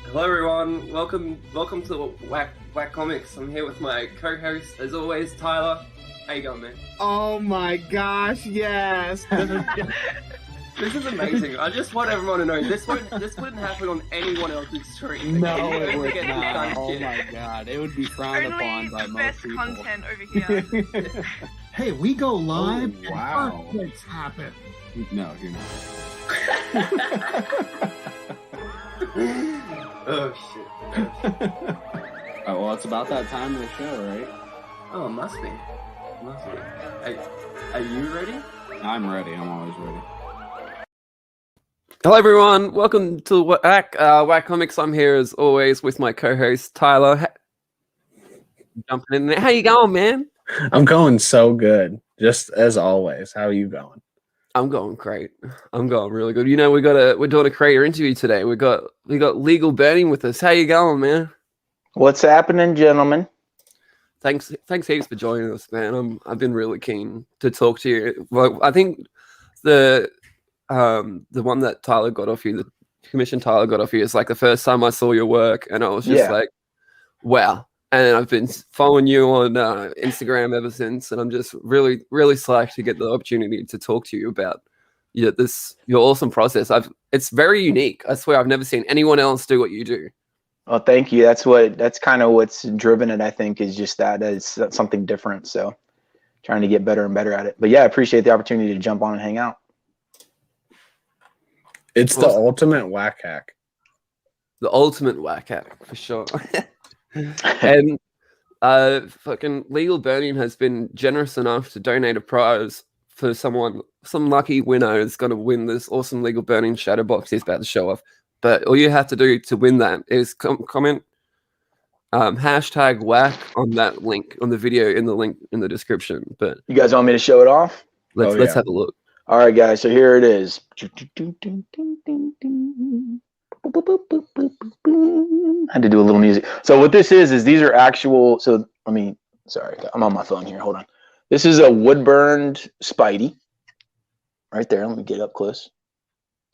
Hello everyone, welcome to Whack Comics. I'm here with my co-host, as always, Tyler. How you going, man? Oh my gosh, yes! This is amazing. I just want everyone to know this wouldn't happen on anyone else's stream. No, Okay? it would Get this not. kind of Oh shit. my god, it would be frowned Only upon by the most best people. content over here. Hey, we go live. Oh, wow. And earthquakes happen. No, you're not. Oh shit. Oh, well, it's about that time of the show, right? Oh, must be. Are you ready? I'm ready. I'm always ready. Hello everyone, welcome to Whack Comics. I'm here as always with my co-host Tyler. Jumping in there. How you going, man? I'm going so good, just as always. How are you going? I'm going great. I'm going really good. You know, we're doing a creator interview today. We got Legal Burning with us. How you going, man? What's happening, gentlemen? Thanks heaps for joining us, man. I've been really keen to talk to you. Well, I think the one that Tyler got off you, the commission Tyler got off you, is like the first time I saw your work, and I was just like, wow. And I've been following you on Instagram ever since, and I'm just really, really psyched to get the opportunity to talk to you about your awesome process. It's very unique. I swear I've never seen anyone else do what you do. Well, thank you. That's kind of what's driven it, I think, is just that's something different. So trying to get better and better at it. But yeah, I appreciate the opportunity to jump on and hang out. It's the ultimate whack hack. The ultimate whack hack, for sure. And fucking Legal Burning has been generous enough to donate a prize for some lucky winner is going to win this awesome Legal Burning shadow box he's about to show off. But all you have to do to win that is comment hashtag whack on that link on the video in the link in the description. But You guys want me to show it off? let's have a look. All right, guys. So here it is. I had to do a little music. So what this is these are actual. So sorry, I'm on my phone here. Hold on. This is a wood burned Spidey. Right there. Let me get up close.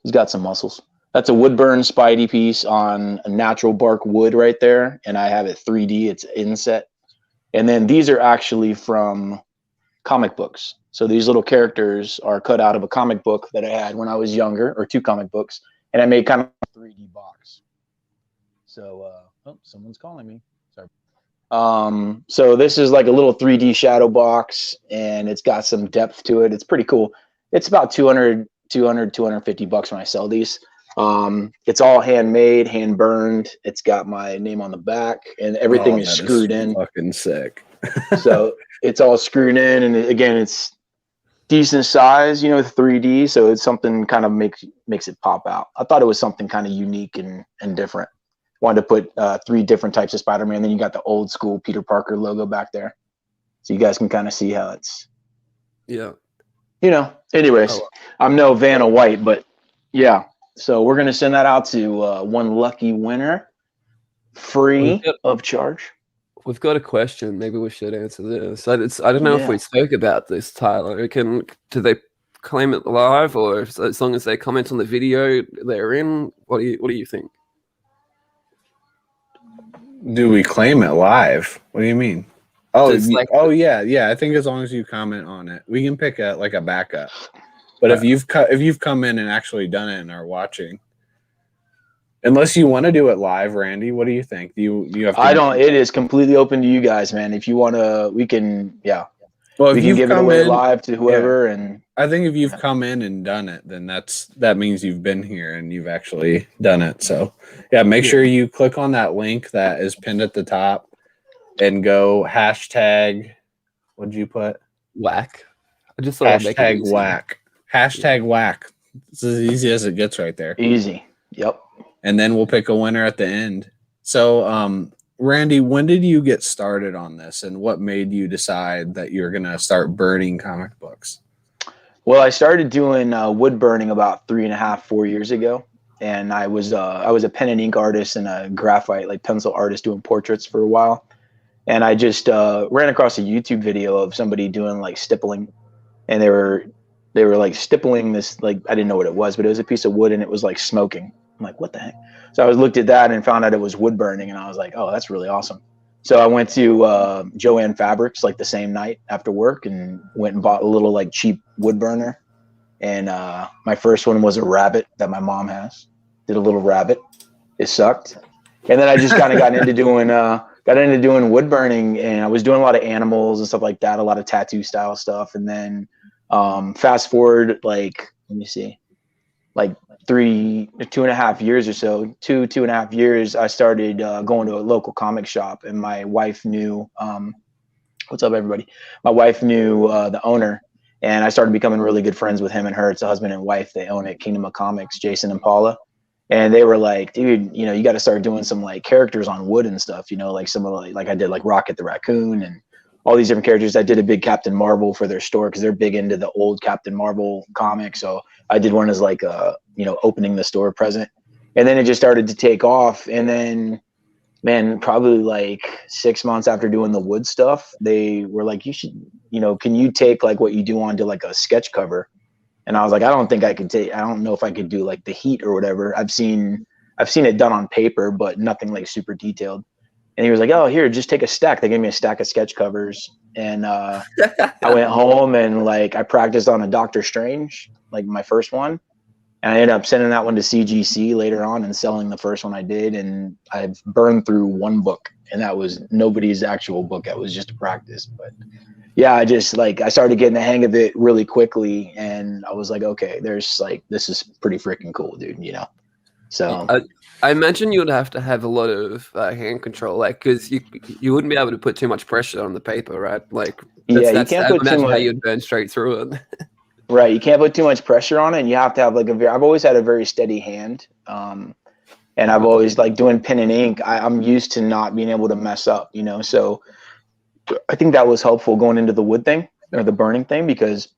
He's got some muscles. That's a wood burned Spidey piece on a natural bark wood right there. And I have it 3D. It's inset. And then these are actually from comic books. So these little characters are cut out of a comic book that I had when I was younger, or 2 comic books. And I made kind of a 3D box. So, someone's calling me. Sorry. So this is like a little 3D shadow box, and it's got some depth to it. It's pretty cool. It's about 250 bucks when I sell these. It's all handmade, hand burned. It's got my name on the back, and everything is screwed in. Fucking sick. So it's all screwed in, and again, it's decent size, 3D. So it's something kind of makes it pop out. I thought it was something kind of unique and different. Wanted to put 3 different types of Spider-Man. Then you got the old school Peter Parker logo back there, so you guys can kind of see how it's. Yeah. Anyways, I'm no Vanna White, but yeah. So we're gonna send that out to one lucky winner, free of charge. We've got a question. Maybe we should answer this. I don't know if we spoke about this, Tyler. Do they claim it live, or as long as they comment on the video they're in? What do you think? Do we claim it live? What do you mean? Oh, yeah. I think as long as you comment on it, we can pick a backup. But if you've come in and actually done it and are watching, unless you want to do it live, Randy, what do you think? Do you have? It is completely open to you guys, man. If you want to, we can. Yeah. Well, if you give it away live to whoever, and I think if you've come in and done it, then that means you've been here and you've actually done it. So yeah, make sure you click on that link that is pinned at the top and go hashtag. What did you put? Whack. I just thought hashtag whack. Hashtag whack. It's as easy as it gets right there. Easy. Yep. And then we'll pick a winner at the end. So, Randy, when did you get started on this, and what made you decide that you're going to start burning comic books? Well, I started doing wood burning about 3.5-4 years ago, and I was a pen and ink artist and a graphite, like pencil artist, doing portraits for a while. And I just ran across a YouTube video of somebody doing like stippling, and they were like stippling this, like, I didn't know what it was, but it was a piece of wood and it was like smoking. I'm like, what the heck? So I looked at that and found out it was wood burning, and I was like, oh, that's really awesome. So I went to Joann Fabrics like the same night after work and went and bought a little like cheap wood burner. And my first one was a rabbit that my mom has. Did a little rabbit. It sucked. And then I just kind of got into doing wood burning, and I was doing a lot of animals and stuff like that, a lot of tattoo style stuff. And then fast forward, like, let me see, like 2.5 years or so, 2.5 years, I started going to a local comic shop, and my wife knew, what's up everybody? My wife knew the owner, and I started becoming really good friends with him and her. It's a husband and wife. They own it, Kingdom of Comics, Jason and Paula. And they were like, dude, you know, you got to start doing some like characters on wood and stuff, you know, like some of like I did like Rocket the Raccoon and all these different characters. I did a big Captain Marvel for their store because they're big into the old Captain Marvel comics. So I did one as like you know, opening the store present. And then it just started to take off. And then, man, probably like 6 months after doing the wood stuff, they were like, you should, you know, can you take like what you do onto like a sketch cover? And I was like, I don't know if I could do like the heat or whatever. I've seen it done on paper, but nothing like super detailed. And he was like, oh, here, just take a stack. They gave me a stack of sketch covers. And I went home and like I practiced on a Doctor Strange, like my first one. And I ended up sending that one to CGC later on and selling the first one I did. And I've burned through one book, and that was nobody's actual book. That was just a practice. But yeah, I started getting the hang of it really quickly, and I was like, okay, this is pretty freaking cool, dude, you know? So I imagine you would have to have a lot of hand control, like, because you wouldn't be able to put too much pressure on the paper, right? Like, you can't put too much. How you'd burn straight through it. Right, you can't put too much pressure on it, and you have to have like I've always had a very steady hand, and I've always like doing pen and ink. I'm used to not being able to mess up, you know? So I think that was helpful going into the wood thing or the burning thing, because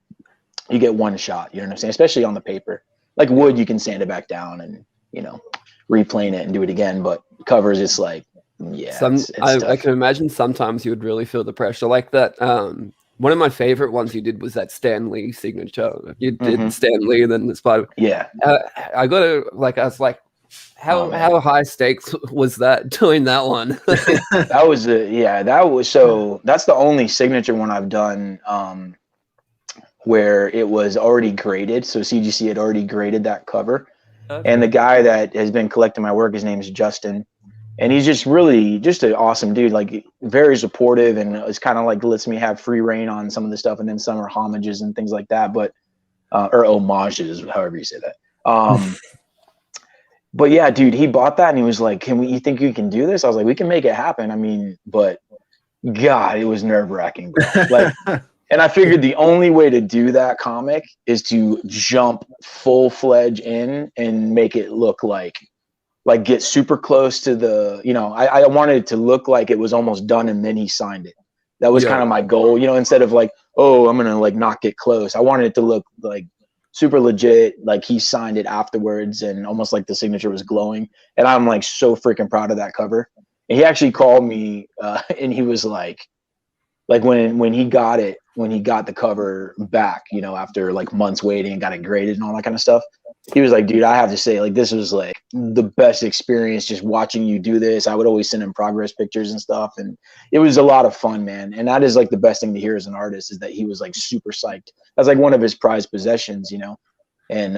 you get one shot, you know what I'm saying? Especially on the paper. Like wood, you can sand it back down and, you know, replane it and do it again. But covers, it's like, yeah. I can imagine sometimes you would really feel the pressure like that. One of my favorite ones you did was that Stan Lee signature. You did Stan Lee and then the Spide. Yeah. I was like, how high stakes was that doing that one? That's the only signature one I've done where it was already graded. So CGC had already graded that cover. Okay. And the guy that has been collecting my work, his name is Justin. And he's just an awesome dude, like very supportive, and it's kind of like lets me have free reign on some of the stuff. And then some are homages and things like that, but or homages, however you say that. But yeah, dude, he bought that and he was like, you think you can do this? I was like, we can make it happen. I mean, but God, it was nerve wracking, bro. Like, and I figured the only way to do that comic is to jump full fledged in and make it look like get super close to the, you know, I wanted it to look like it was almost done and then he signed it. That was kind of my goal, you know, instead of like, oh, I'm going to like not get close. I wanted it to look like super legit, like he signed it afterwards and almost like the signature was glowing. And I'm like so freaking proud of that cover. And he actually called me and he was like when he got the cover back, you know, after like months waiting and got it graded and all that kind of stuff, he was like, dude, I have to say, like, this was like the best experience just watching you do this. I would always send him progress pictures and stuff. And it was a lot of fun, man. And that is like the best thing to hear as an artist, is that he was like super psyched. That's like one of his prized possessions, you know? And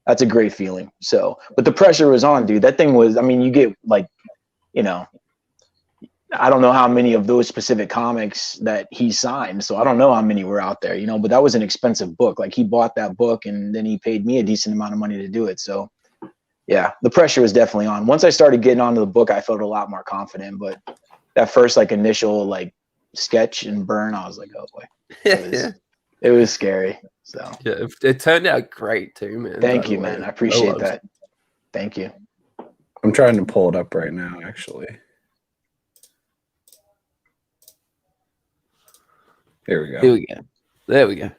that's a great feeling. So, but the pressure was on, dude. That thing was, I mean, you get like, you know, I don't know how many of those specific comics that he signed. So I don't know how many were out there, you know, but that was an expensive book. Like he bought that book and then he paid me a decent amount of money to do it. So yeah, the pressure was definitely on. Once I started getting onto the book, I felt a lot more confident, but that first like initial like sketch and burn, I was like, oh boy, it was scary. So yeah, it turned out great too, man. Thank you, man. I appreciate that. Thank you. I'm trying to pull it up right now, actually. Here we go. There we go.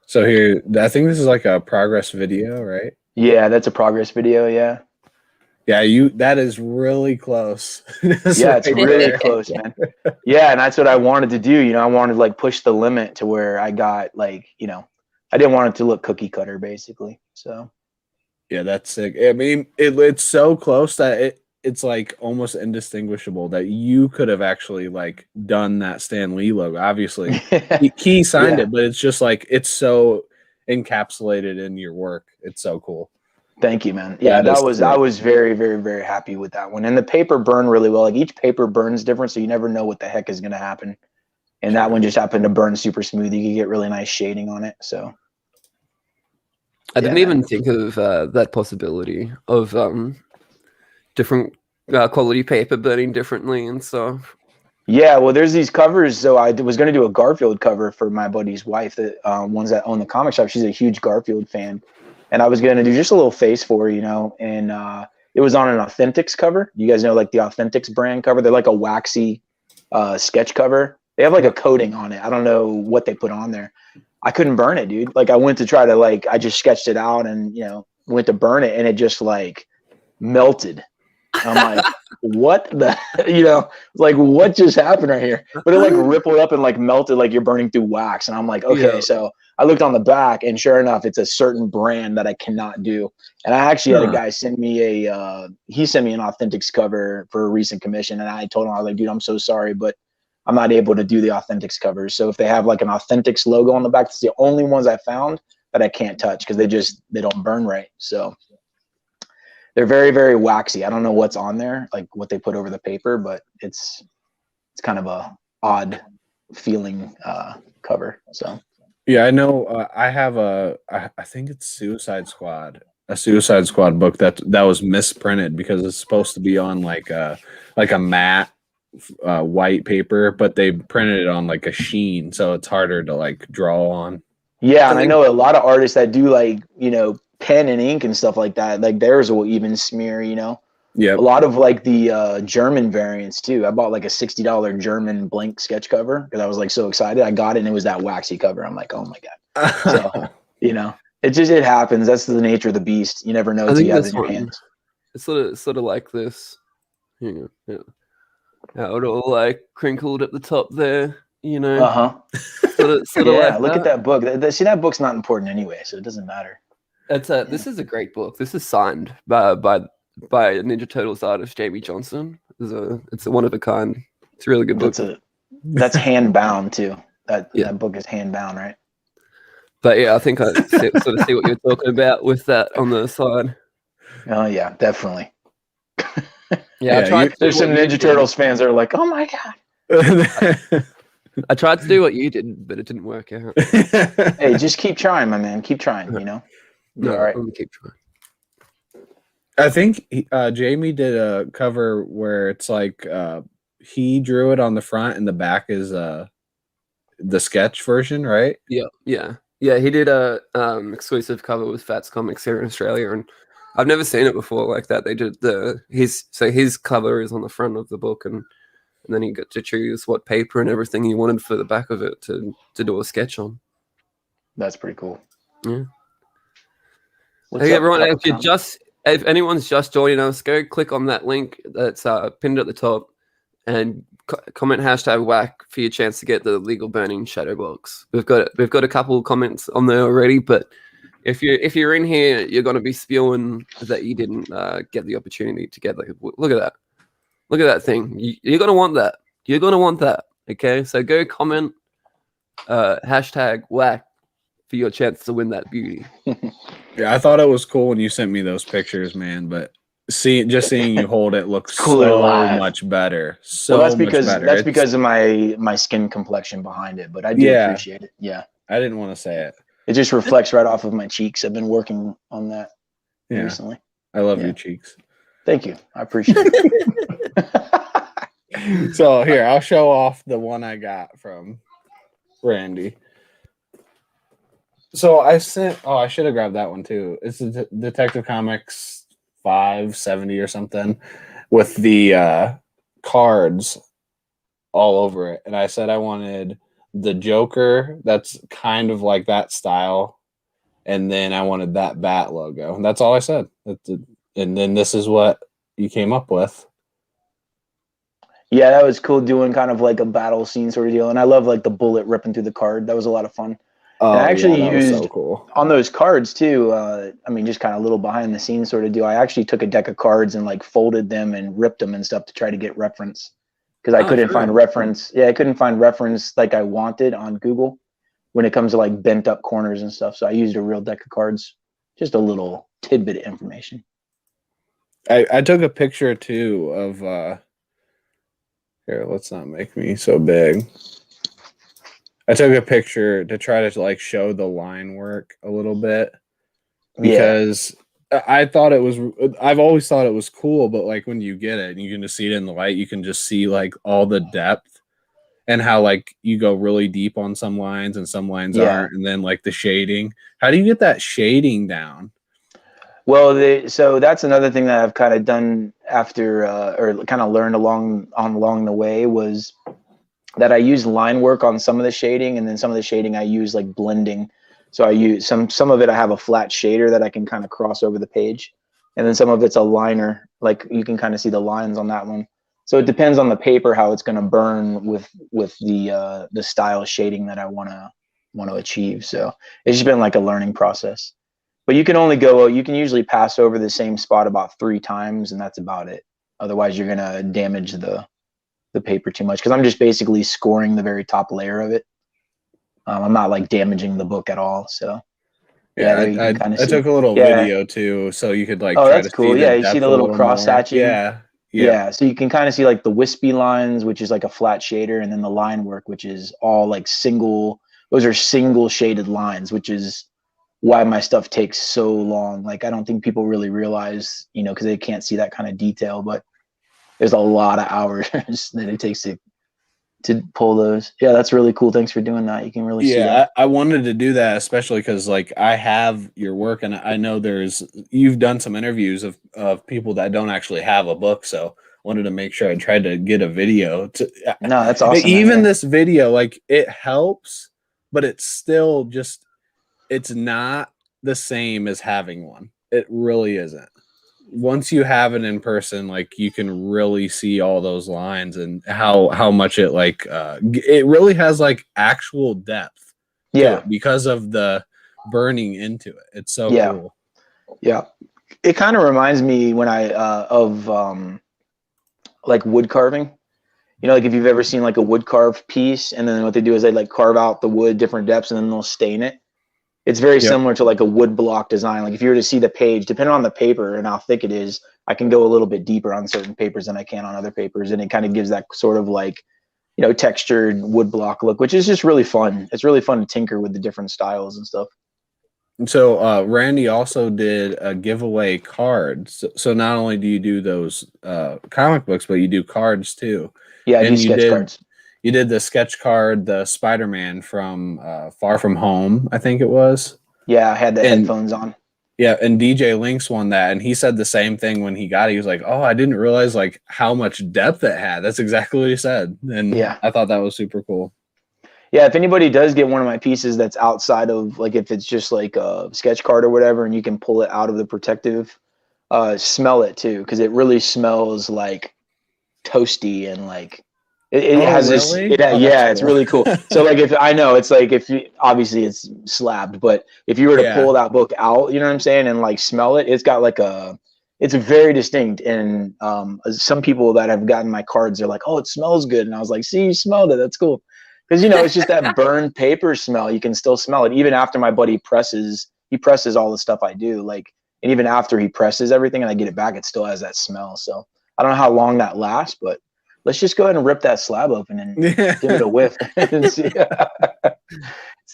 So here, I think this is like a progress video, right? Yeah, that's a progress video. Yeah. Yeah, that is really close. Yeah, it's really close, man. Yeah, and that's what I wanted to do. You know, I wanted to like push the limit to where I got like, you know, I didn't want it to look cookie cutter, basically. So Yeah, that's sick. I mean, it's so close that it's like almost indistinguishable that you could have actually like done that Stan Lee logo. Obviously, he signed it, but it's just like it's so encapsulated in your work. It's so cool. Thank you, man. Yeah, I was very, very, very happy with that one. And the paper burned really well. Like each paper burns different, so you never know what the heck is going to happen. And that one just happened to burn super smooth. You could get really nice shading on it. So I didn't even think of that possibility of different quality paper burning differently and stuff. Yeah, well, there's these covers. So I was going to do a Garfield cover for my buddy's wife, that ones that own the comic shop. She's a huge Garfield fan. And I was going to do just a little face for her, you know, and it was on an Authentics cover. You guys know, like the Authentics brand cover. They're like a waxy sketch cover. They have like a coating on it. I don't know what they put on there. I couldn't burn it, dude. Like I went to try to I just sketched it out and, you know, went to burn it and it just like melted. I'm like, what the, you know, like what just happened right here? But it like rippled up and like melted like you're burning through wax. And I'm like, okay, so I looked on the back and sure enough, it's a certain brand that I cannot do. And I actually had a guy send me he sent me an Authentics cover for a recent commission. And I told him, I was like, dude, I'm so sorry, but I'm not able to do the Authentics covers. So if they have like an Authentics logo on the back, it's the only ones I found that I can't touch because they don't burn right. So they're very, very waxy. I don't know what's on there, like what they put over the paper, but it's kind of a odd feeling cover. So yeah, I know. I have I think it's Suicide Squad, a Suicide Squad book that was misprinted because it's supposed to be on like a matte white paper, but they printed it on like a sheen, so it's harder to like draw on. Yeah, and I know a lot of artists that do like, you know, pen and ink and stuff like that. Like theirs will even smear, you know. Yeah. A lot of like the German variants too. I bought like a $60 German blank sketch cover because I was like so excited. I got it and it was that waxy cover. I'm like, oh my god. So you know, it happens. That's the nature of the beast. You never know until you have it in your hands. It's sort of like this. You know, how it all like crinkled at the top there. You know. Sort of like look at that book. See, that book's not important anyway, so it doesn't matter. This is a great book. This is signed by Ninja Turtles artist Jamie Johnson. It's a one of a kind. It's a really good book. That's hand bound too. That book is hand bound, right? But yeah, I think I sort of see what you're talking about with that on the side. Oh yeah, definitely. Yeah, there's some Ninja Turtles fans that are like, oh my god. I tried to do what you did, but it didn't work out. Hey, just keep trying, my man. Keep trying, you know? No, all right. I'm gonna keep trying. I think Jamie did a cover where it's like he drew it on the front and the back is the sketch version, right? Yeah. He did a exclusive cover with Fats Comics here in Australia, and I've never seen it before like that. They did his cover is on the front of the book, and then he got to choose what paper and everything he wanted for the back of it to do a sketch on. That's pretty cool. Yeah. Hey everyone, if anyone's just joining us, go click on that link that's pinned at the top and comment #WAC for your chance to get the legal burning shadow box. We've got a couple of comments on there already, but if you're in here, you're going to be spewing that you didn't get the opportunity to get. Like, look at that thing. You're going to want that. You're going to want that. Okay, so go comment #WAC for your chance to win that beauty. Yeah, I thought it was cool when you sent me those pictures, man. But seeing you hold it looks so much better. That's because of my skin complexion behind it. But I do appreciate it. Yeah, I didn't want to say it. It just reflects right off of my cheeks. I've been working on that recently. I love your cheeks. Thank you. I appreciate it. So here, I'll show off the one I got from Randy. So I should have grabbed that one too. It's a Detective Comics 570 or something with the cards all over it. And I said I wanted the Joker that's kind of like that style. And then I wanted that bat logo. And that's all I said. And then this is what you came up with. Yeah, that was cool doing kind of like a battle scene sort of deal. And I love like the bullet ripping through the card. That was a lot of fun. Oh, and I actually that was used so cool. on those cards too. I mean, just kind of a little behind the scenes sort of deal. I actually took a deck of cards and like folded them and ripped them and stuff to try to get reference because I couldn't find reference. Yeah, I couldn't find reference like I wanted on Google when it comes to like bent up corners and stuff. So I used a real deck of cards, just a little tidbit of information. I took a picture too of here, let's not make me so big. I took a picture to try to like show the line work a little bit because I thought it was, I've always thought it was cool, but like when you get it and you can just see it in the light, you can just see like all the depth and how like you go really deep on some lines and some lines aren't, and then like the shading. How do you get that shading down? Well, so that's another thing that I've kind of done after, or kind of learned along the way, was that I use line work on some of the shading, and then some of the shading I use like blending. So I use some of it. I have a flat shader that I can kind of cross over the page, and then some of it's a liner. Like you can kind of see the lines on that one. So it depends on the paper how it's going to burn with the style shading that I want to achieve. So it's just been like a learning process. But you can usually pass over the same spot about 3 times, and that's about it. Otherwise, you're gonna damage the paper too much because I'm just basically scoring the very top layer of it. I'm not like damaging the book at all. So I took a little video too, so you could like. Oh, try that's to cool. See You see the little cross hatching. Yeah. So you can kind of see like the wispy lines, which is like a flat shader, and then the line work, which is all like single. Those are single shaded lines, which is why my stuff takes so long. Like I don't think people really realize, because they can't see that kind of detail, but there's a lot of hours that it takes to pull those. Yeah, that's really cool. Thanks for doing that. You can really see that. I wanted to do that, especially because like I have your work, and I know you've done some interviews of people that don't actually have a book, so wanted to make sure I tried to get a video. No, that's awesome. Even this video, like it helps, but it's still just. It's not the same as having one. It really isn't. Once you have it in person, like you can really see all those lines and how much it like it really has like actual depth. Yeah, because of the burning into it. It's so cool. Yeah, it kind of reminds me when of like wood carving. Like if you've ever seen like a wood carved piece, and then what they do is they like carve out the wood different depths, and then they'll stain it. It's very similar to like a wood block design. Like if you were to see the page, depending on the paper and how thick it is, I can go a little bit deeper on certain papers than I can on other papers. And it kind of gives that sort of like, textured wood block look, which is just really fun. It's really fun to tinker with the different styles and stuff. So Randy also did a giveaway cards. So not only do you do those comic books, but you do cards too. Yeah, I do sketch cards. You did the sketch card, the Spider-Man from Far From Home, I think it was. Yeah, I had the headphones on. Yeah, and DJ Links won that, and he said the same thing when he got it. He was like, "Oh, I didn't realize like how much depth it had." That's exactly what he said, and I thought that was super cool. Yeah, if anybody does get one of my pieces that's outside of like if it's just like a sketch card or whatever, and you can pull it out of the protective, smell it too, because it really smells like toasty and like. It has really? It's really cool. So like obviously it's slabbed, but if you were to pull that book out, you know what I'm saying, and like smell it, it's got like it's very distinct. And some people that have gotten my cards are like, oh, it smells good. And I was like, see, you smelled it. That's cool. Because, it's just that burned paper smell. You can still smell it. Even after my buddy presses all the stuff I do. Like, and even after he presses everything and I get it back, it still has that smell. So I don't know how long that lasts, but let's just go ahead and rip that slab open and give it a whiff and see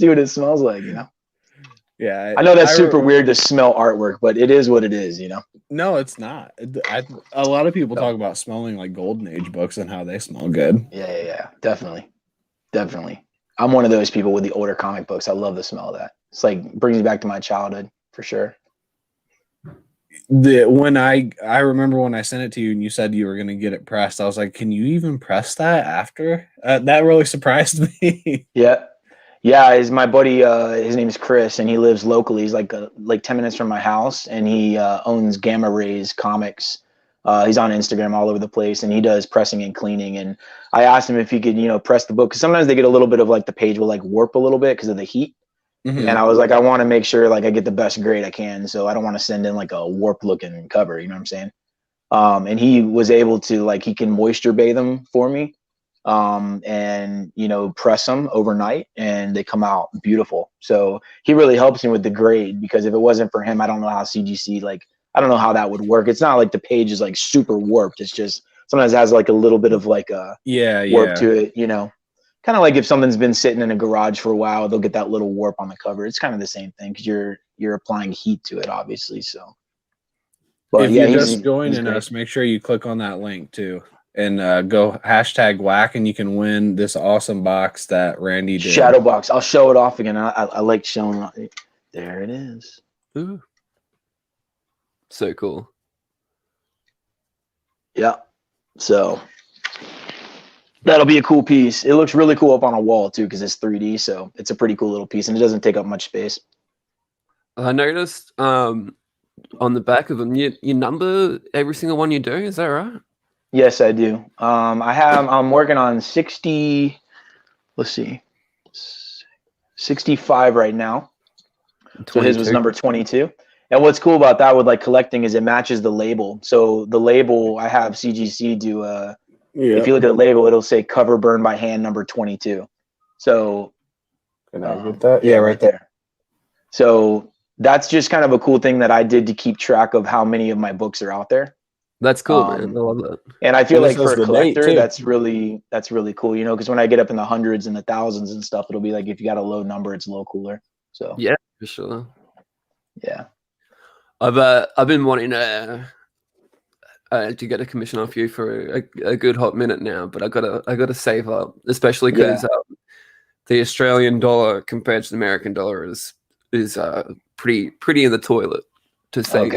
what it smells like, Yeah. I know that's super weird to smell artwork, but it is what it is, No, it's not. A lot of people talk about smelling like Golden Age books and how they smell good. Yeah. Definitely. I'm one of those people with the older comic books. I love the smell of that. It's like brings me back to my childhood for sure. When I remember when I sent it to you and you said you were going to get it pressed, I was like, can you even press that after? That really surprised me. Yeah. Is my buddy, his name is Chris, and he lives locally. He's like 10 minutes from my house, and he owns Gamma Rays Comics. He's on Instagram all over the place, and he does pressing and cleaning. And I asked him if he could, press the book, because sometimes they get a little bit of like the page will like warp a little bit because of the heat. And I was like, I want to make sure like I get the best grade I can, so I don't want to send in like a warped looking cover. You know what I'm saying? And he was able to like he can moisture bathe them for me, and press them overnight, and they come out beautiful. So he really helps me with the grade, because if it wasn't for him, I don't know how CGC I don't know how that would work. It's not like the page is like super warped. It's just sometimes it has like a little bit of like a warp to it, kind of like if something's been sitting in a garage for a while, they'll get that little warp on the cover. It's kind of the same thing because you're applying heat to it, obviously. So, but if you're just joining us, make sure you click on that link too, and go #whack, and you can win this awesome box that Randy did. Shadow box. I'll show it off again. I like showing it. There it is. Ooh. So cool. Yeah. So that'll be a cool piece. It looks really cool up on a wall too, because it's 3D. So it's a pretty cool little piece, and it doesn't take up much space. I noticed on the back of them, you number every single one you do. Is that right? Yes, I do. I'm working on 60. Let's see, 65 right now. 22. So his was number 22. And what's cool about that with like collecting is it matches the label. So the label, I have CGC do if you look at the label, it'll say cover burn by hand number 22. So can I get that? Yeah, right there. So that's just kind of a cool thing that I did to keep track of how many of my books are out there. That's cool, man. I love that. And I feel like for a collector, that's really cool, because when I get up in the hundreds and the thousands and stuff, it'll be like if you got a low number, it's a little cooler. So yeah, for sure. Yeah. I've been wanting to get a commission off you for a good hot minute now, but I gotta save up, especially because the Australian dollar compared to the American dollar is pretty in the toilet, to say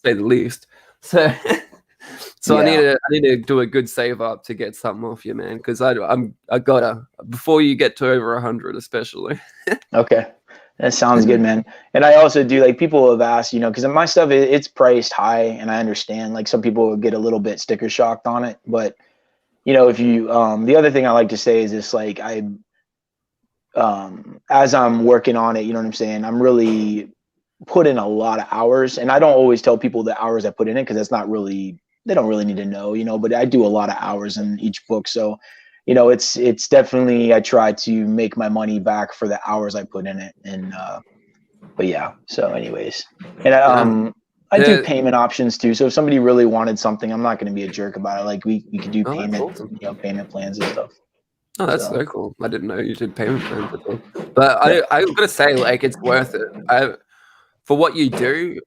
the least. So I need to do a good save up to get something off you, man, because I gotta, before you get to over 100 especially. Okay. That sounds good, man. And I also do, like, people have asked, because my stuff, it's priced high, and I understand, like, some people get a little bit sticker shocked on it. But, if you, the other thing I like to say is this, like, as I'm working on it, you know what I'm saying? I'm really put in a lot of hours, and I don't always tell people the hours I put in it, because that's not really, they don't really need to know, but I do a lot of hours in each book. So, it's definitely, I try to make my money back for the hours I put in it. And, but yeah, so anyways, and I do payment options too. So if somebody really wanted something, I'm not going to be a jerk about it. Like we could do payment plans and stuff. Oh, that's so cool. I didn't know you did payment plans at all. But I gotta say, like, it's worth it. For what you do,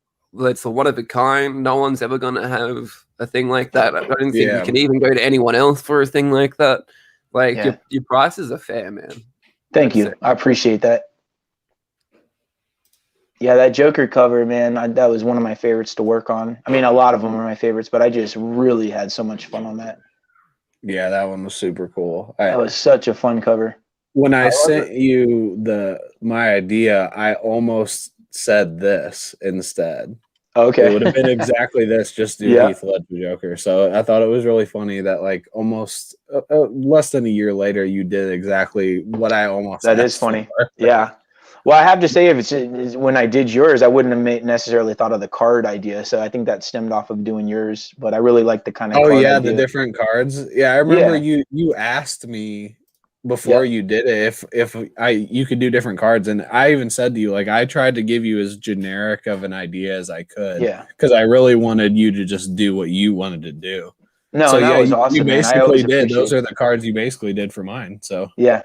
it's a one of a kind. No one's ever gonna have a thing like that. I don't think you can even go to anyone else for a thing like that. Like, your prices are fair, man. Thank you. I appreciate that. Yeah, that Joker cover, man, that was one of my favorites to work on. I mean, a lot of them were my favorites, but I just really had so much fun on that. Yeah, that one was super cool. That was such a fun cover. When I sent you my idea, I almost said this instead. Okay. It would have been exactly this, just do Heath Ledger Joker. So I thought it was really funny that, like, almost less than a year later, you did exactly what I almost. That is funny. Yeah. Well, I have to say, when I did yours, I wouldn't have necessarily thought of the card idea. So I think that stemmed off of doing yours. But I really like the kind of. Oh yeah, the different cards. Yeah, I remember you asked me before you did it if you could do different cards, and I even said to you, like, I tried to give you as generic of an idea as I could. Yeah. Because I really wanted you to just do what you wanted to do. No, so that was awesome. You basically did. Those are the cards you basically did for mine. So yeah.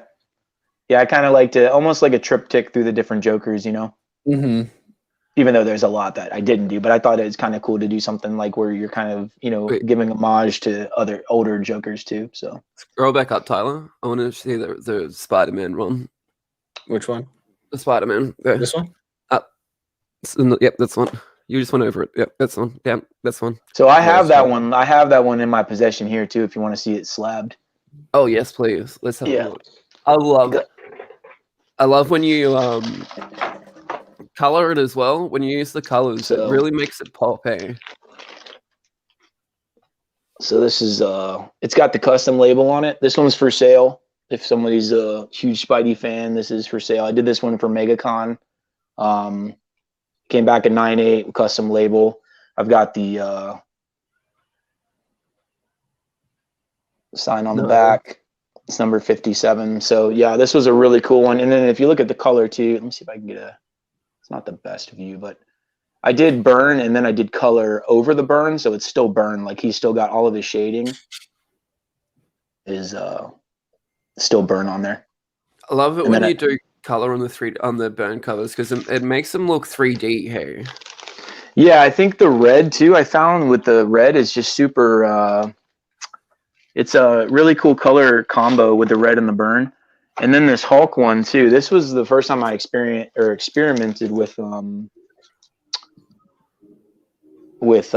Yeah, I kind of like to almost like a triptych through the different Jokers, Mm-hmm. Even though there's a lot that I didn't do, but I thought it was kind of cool to do something like where you're kind of, giving homage to other older Jokers too. So scroll back up, Tyler. I want to see the Spider-Man one. Which one? The Spider-Man. This one? Up. Yep, that's one. You just went over it. Yep, that's one. Yeah, that's one. So I have that one. I have that one in my possession here too. If you want to see it slabbed. Oh yes, please. Let's have a look. I love it. I love when you color it as well. When you use the colors, it really makes it pop, hey? So this is it's got the custom label on it. This one's for sale. If somebody's a huge Spidey fan, this is for sale. I did this one for MegaCon. Came back at 9.8 custom label. I've got the sign on the back. It's number 57. So yeah, this was a really cool one. And then if you look at the color too, let me see if I can get a. It's not the best view, but I did burn and then I did color over the burn, so it's still burn. Like he's still got all of his shading is still burn on there. I love it when you do color on the burn covers because it makes them look 3D. Hey. Yeah, I think the red too. I found with the red is just super. It's a really cool color combo with the red and the burn, and then this Hulk one too. This was the first time I experimented with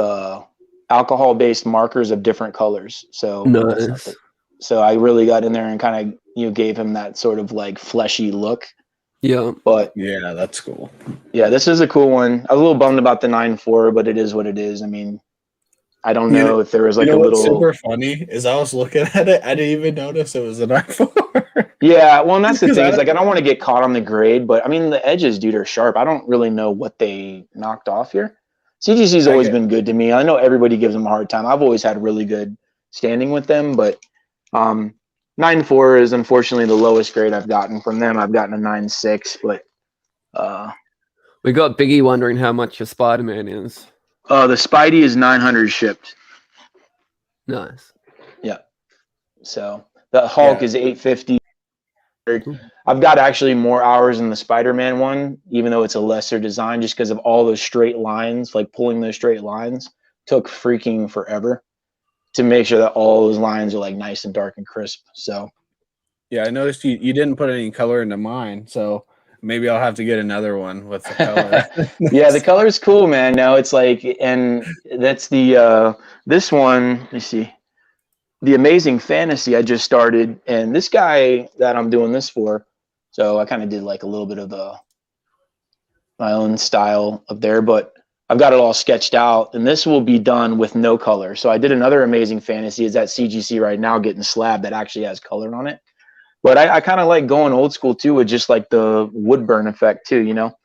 alcohol-based markers of different colors. So nice. So I really got in there and kind of gave him that sort of like fleshy look. Yeah. But yeah, that's cool. Yeah, this is a cool one. I was a little bummed about the 9.4, but it is what it is. I mean, I don't know if there was like a little. What's super funny is I was looking at it, I didn't even notice it was a 9.4. Yeah, well, and that's the thing. Is like I don't want to get caught on the grade, but I mean the edges, dude, are sharp. I don't really know what they knocked off here. CGC's always been good to me. I know everybody gives them a hard time. I've always had really good standing with them, but 9.4 is unfortunately the lowest grade I've gotten from them. I've gotten a 9.6, but we got Biggie wondering how much your Spider-Man is. The Spidey is 900 shipped. Nice. Yeah. So the Hulk is 850. I've got actually more hours in the Spider-Man one, even though it's a lesser design, just because of all those straight lines. Like pulling those straight lines took freaking forever to make sure that all those lines are like nice and dark and crisp. So yeah, I noticed you didn't put any color into mine, so maybe I'll have to get another one with the color. Yeah, the color is cool, man. Now it's like, and that's the this one. Let me see, the Amazing Fantasy I just started, and this guy that I'm doing this for, so I kind of did like a little bit of my own style up there, but I've got it all sketched out, and this will be done with no color. So I did another Amazing Fantasy. Is at CGC right now getting slab that actually has color on it. But I kind of like going old school too with just like the wood burn effect too, you know?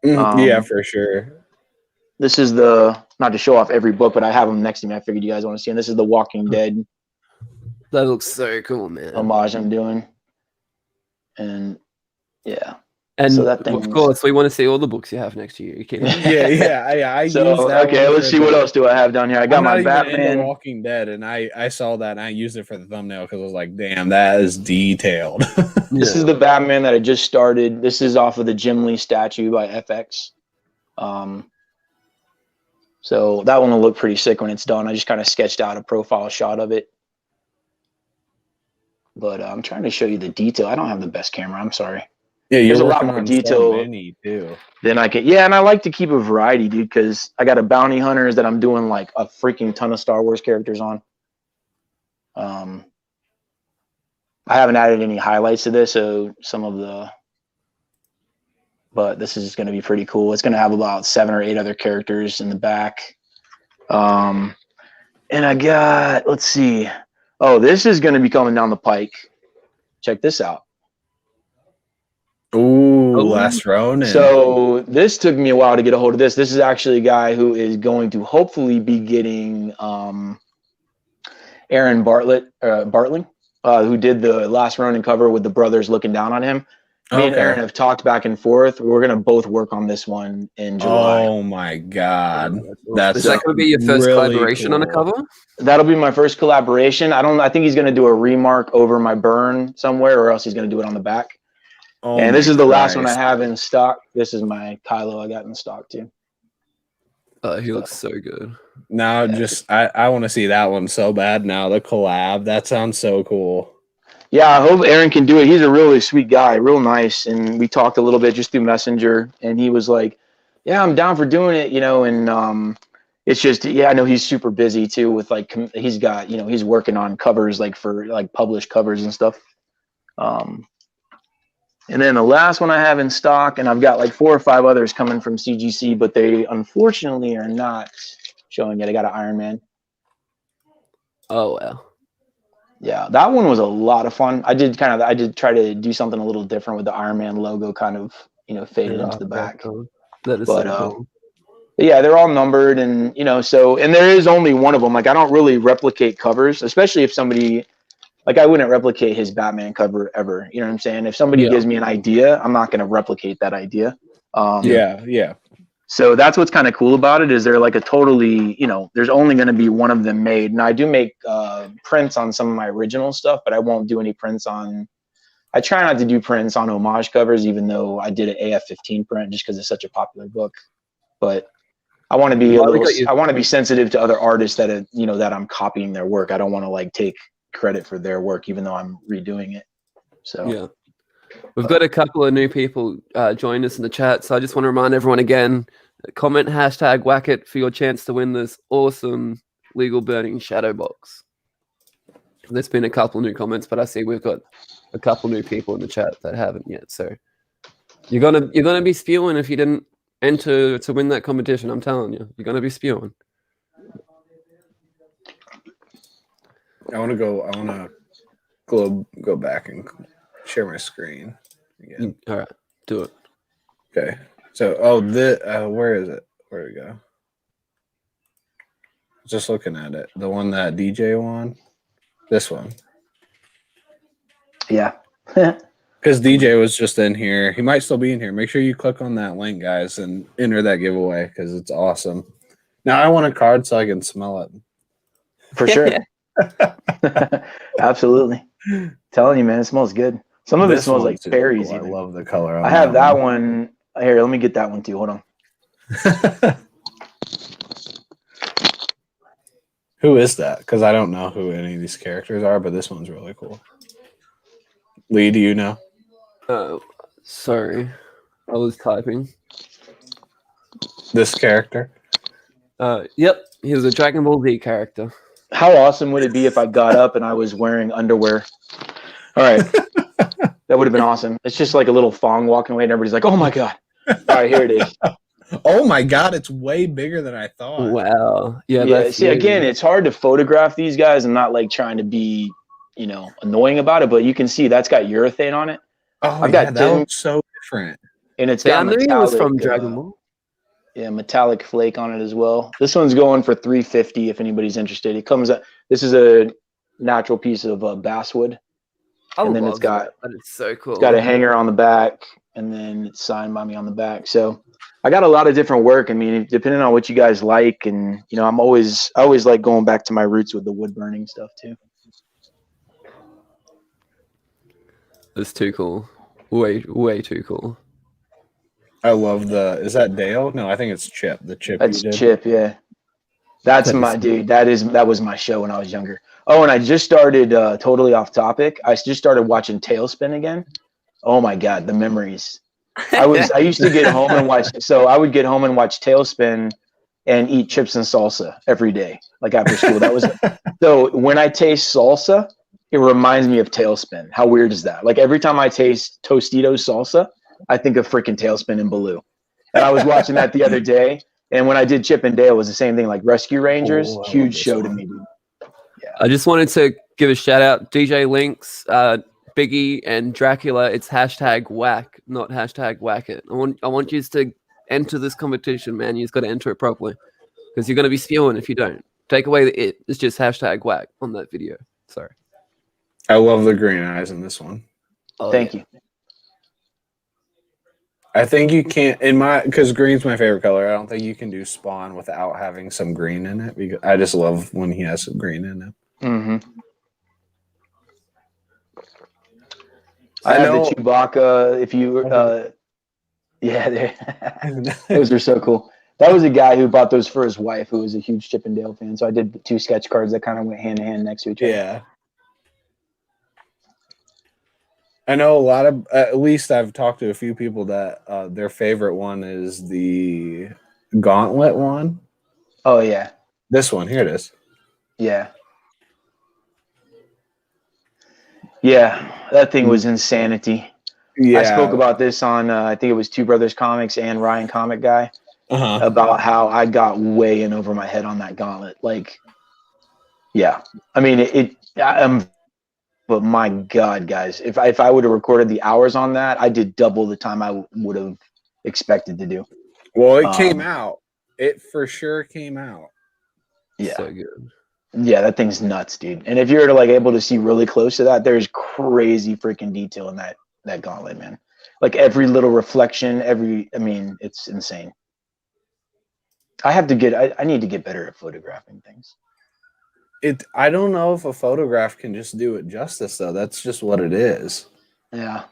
Yeah, for sure. This is not to show off every book, but I have them next to me. I figured you guys want to see them. This is the Walking Dead. That looks so cool, man. Homage I'm doing. And yeah. And so that thing of course, we want to see all the books you have next to you. Yeah. I so, used that okay, let's see what else do I have down here. I got my Batman. Into Walking Dead, and I saw that, and I used it for the thumbnail because I was like, damn, that is detailed. This is the Batman that I just started. This is off of the Jim Lee statue by FX. So that one will look pretty sick when it's done. I just kind of sketched out a profile shot of it. But I'm trying to show you the detail. I don't have the best camera. I'm sorry. Yeah, there's a lot more detail than I can. Yeah, and I like to keep a variety, dude, because I got a bounty hunters that I'm doing like a freaking ton of Star Wars characters on. I haven't added any highlights to this, so but this is going to be pretty cool. It's going to have about 7 or 8 other characters in the back. And I got, let's see. Oh, this is going to be coming down the pike. Check this out. Ooh, Last Ronin. So this took me a while to get a hold of this. This is actually a guy who is going to hopefully be getting Aaron Bartling, who did the Last Ronin cover with the brothers looking down on him. Me and Aaron have talked back and forth. We're going to both work on this one in July. Oh my God. Is that going to be your first really collaboration on a cover? That'll be my first collaboration. I think he's going to do a remark over my burn somewhere, or else he's going to do it on the back. Oh, and this is the last one I have in stock. This is my Kylo I got in stock too. He looks so good. Now, I want to see that one so bad now. The collab, that sounds so cool. Yeah, I hope Aaron can do it. He's a really sweet guy, real nice. And we talked a little bit just through Messenger, and he was like, "Yeah, I'm down for doing it," you know. And it's just, I know he's super busy too with like he's got, he's working on covers like for like published covers and stuff. And then the last one I have in stock, and I've got like 4 or 5 others coming from CGC, but they unfortunately are not showing yet. I got an Iron Man. Oh, wow. Yeah, that one was a lot of fun. I did try to do something a little different with the Iron Man logo kind of, faded into the back. Cool. That is But so cool. yeah, they're all numbered, and and there is only one of them. Like, I don't really replicate covers, especially if somebody, like, I wouldn't replicate his Batman cover ever. You know what I'm saying? If somebody gives me an idea, I'm not going to replicate that idea. Yeah. So that's what's kind of cool about it, is they're like a totally, there's only going to be one of them made. Now, I do make prints on some of my original stuff, but I won't do any prints on. I try not to do prints on homage covers, even though I did an AF-15 print just because it's such a popular book. But I want to be I want to be sensitive to other artists that that I'm copying their work. I don't want to like take credit for their work, even though I'm redoing it. So yeah, we've got a couple of new people join us in the chat. So I just want to remind everyone again: comment #Whackit for your chance to win this awesome legal burning shadow box. There's been a couple new comments, but I see we've got a couple new people in the chat that haven't yet. So you're gonna be spewing if you didn't enter to win that competition. I'm telling you, you're gonna be spewing. I want to go back and share my screen again. All right, do it. Okay. So, where is it? Where do we go? Just looking at it. The one that DJ won. This one. Yeah. Because DJ was just in here. He might still be in here. Make sure you click on that link, guys, and enter that giveaway because it's awesome. Now I want a card so I can smell it. For sure. Absolutely. Telling you, man, it smells good. Some of it smells like berries. Cool. I love the color. I have that one. Here, let me get that one too. Hold on. Who is that? Because I don't know who any of these characters are, but this one's really cool. Lee, do you know? Sorry, I was typing. This character? Yep, he was a Dragon Ball Z character. How awesome would it be if I got up and I was wearing underwear? All right. That would have been awesome. It's just like a little thong walking away and everybody's like, oh my God. All right, here it is. Oh my God, it's way bigger than I thought. Wow. Yeah, see, again, it's hard to photograph these guys. I'm not like trying to be, annoying about it, but you can see that's got urethane on it. Oh, that looks so different. And it's got I knew he was from Dragon Ball. Yeah, metallic flake on it as well. This one's going for $350 if anybody's interested. It comes up. This is a natural piece of basswood, and then it's got that is so cool. It's got a hanger on the back, and then it's signed by me on the back. So I got a lot of different work. I mean, depending on what you guys like, and I always like going back to my roots with the wood burning stuff too. That's too cool. Way too cool. I love is that Dale? No, I think it's Chip. The Chip. That's Chip, yeah. That's my dude. That was my show when I was younger. Oh, and I just started totally off topic. I just started watching Tailspin again. Oh my God, the memories. I used to get home and watch. So I would get home and watch Tailspin and eat chips and salsa every day, like after school. That was so. When I taste salsa, it reminds me of Tailspin. How weird is that? Like every time I taste Tostitos salsa, I think of freaking Tailspin and Baloo. And I was watching that the other day. And when I did Chip and Dale, it was the same thing, like Rescue Rangers. Huge show to me, dude. Yeah. I just wanted to give a shout out. DJ Links, Biggie, and Dracula. It's #Whack, not #Whackit. I want you to enter this competition, man. You've got to enter it properly. Because you're going to be spewing if you don't. Take away the it. It's just #Whack on that video. Sorry. I love the green eyes in this one. Oh, Thank you. I think you can't because green's my favorite color. I don't think you can do Spawn without having some green in it. Because I just love when he has some green in it. Mm-hmm. I have the Chewbacca. If you, those are so cool. That was a guy who bought those for his wife, who was a huge Chip and Dale fan. So I did 2 sketch cards that kind of went hand in hand next to each other. Yeah. I know a lot of, at least I've talked to a few people that their favorite one is the Gauntlet one. Oh, yeah. This one, here it is. Yeah. Yeah, that thing was insanity. Yeah. I spoke about this on, I think it was Two Brothers Comics and Ryan Comic Guy, about how I got way in over my head on that Gauntlet. Like, yeah. I mean, I'm But my God, guys, if I would have recorded the hours on that, I did double the time I would have expected to do. Well, it came out. It for sure came out. Yeah. So good. Yeah, that thing's nuts, dude. And if you're like able to see really close to that, there's crazy freaking detail in that gauntlet, man. Like every little reflection, it's insane. I need to get better at photographing things. I don't know if a photograph can just do it justice, though. That's just what it is. Yeah.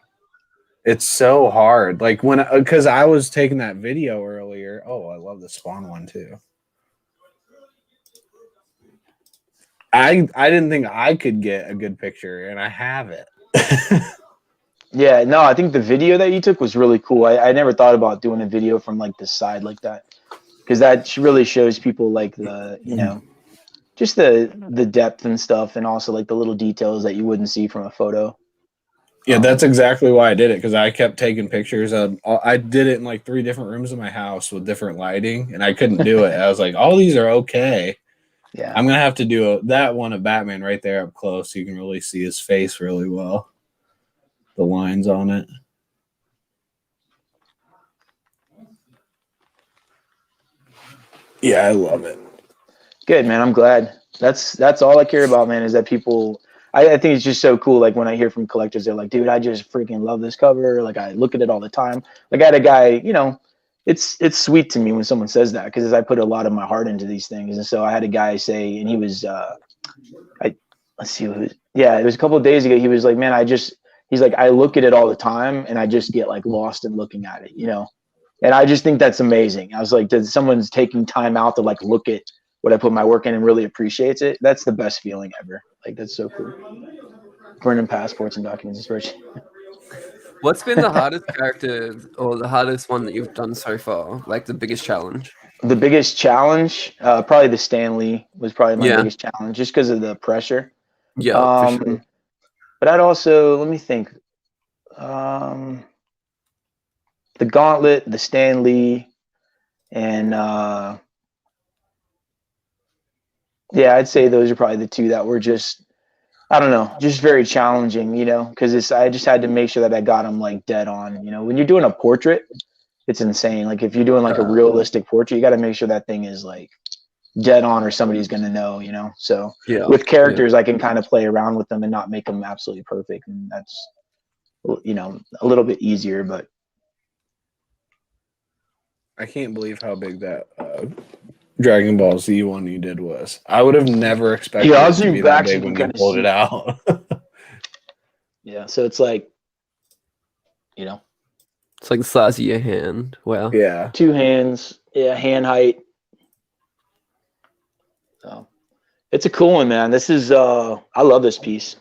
It's so hard. Like because I was taking that video earlier. Oh, I love the spawn one too. I didn't think I could get a good picture, and I have it. Yeah, no, I think the video that you took was really cool. I never thought about doing a video from like the side like that, because that really shows people like the, just the depth and stuff, and also like the little details that you wouldn't see from a photo. Yeah, that's exactly why I did it, because I kept taking pictures of. I did it in like 3 different rooms of my house with different lighting, and I couldn't do it. I was like, all these are okay. Yeah, I'm gonna have to do that one of Batman right there up close, so you can really see his face really well. The lines on it. Yeah, I love it. good, man. I'm glad. That's all I care about, man. Is that people. I think it's just so cool. Like when I hear from collectors, they're like, "Dude, I just freaking love this cover. Like I look at it all the time." Like I had a guy, it's sweet to me when someone says that, because I put a lot of my heart into these things. And so I had a guy say, and he was, let's see, it was a couple of days ago. He was like, "Man, he's like, I look at it all the time, and I just get like lost in looking at it, And I just think that's amazing. I was like, that someone's taking time out to like look at what I put my work in and really appreciates it. That's the best feeling ever. Like that's so cool. Burning passports and documents, especially. What's been the hardest character or the hardest one that you've done so far? Like the biggest challenge? The biggest challenge, probably the Stanley was probably my biggest challenge, just because of the pressure. Yeah, for sure. But I'd also, let me think. The Gauntlet, the Stanley, and I'd say those are probably the 2 that were just, I don't know, just very challenging, because I just had to make sure that I got them like dead on. When you're doing a portrait, it's insane. Like if you're doing like a realistic portrait, you got to make sure that thing is like dead on, or somebody's going to know, So with characters, I can kind of play around with them and not make them absolutely perfect. And that's, a little bit easier, but. I can't believe how big that Dragon Ball Z one you did was. I would have never expected it to be that big when you pulled it out. Yeah, so it's like, It's like the size of your hand. Wow. Yeah. 2 hands, hand height. So it's a cool one, man. This is I love this piece.